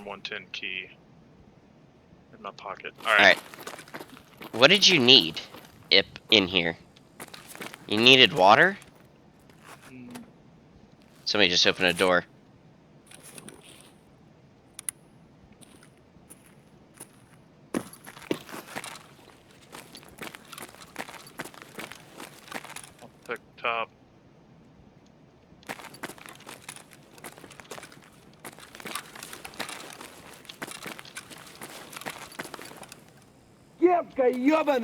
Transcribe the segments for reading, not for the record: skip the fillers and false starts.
dorm 110 key in my pocket. Alright. What did you need in here? You needed water? Somebody just opened a door. I'll pick top.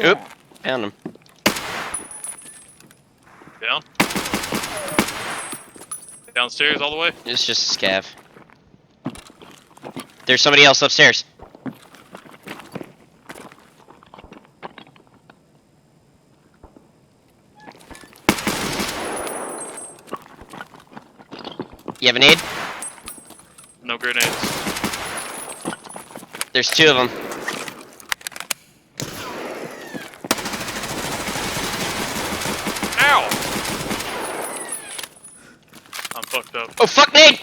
Oop, found him. Down. Downstairs all the way. It's just a scav. There's somebody else upstairs. You have an aid? No grenades. There's two of them. Ow! I'm fucked up. Oh fuck, nade!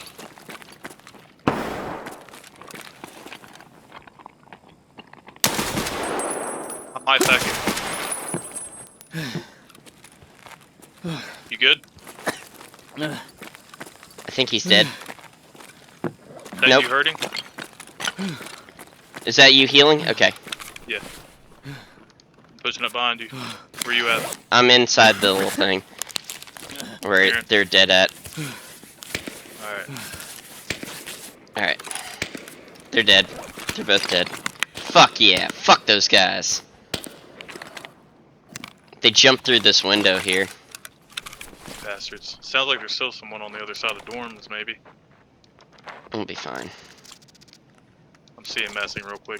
My second. You good? I think he's dead. Is that Nope. you hurting? Is that you healing? Okay. Yeah. I'm pushing up behind you. Where you at? I'm inside the little thing. Where Here. they're dead at. Alright. Alright. They're dead. They're both dead. Fuck yeah. Fuck those guys. They jumped through this window here. Bastards. Sounds like there's still someone on the other side of the dorms, maybe. We'll be fine. I'm CMSing real quick.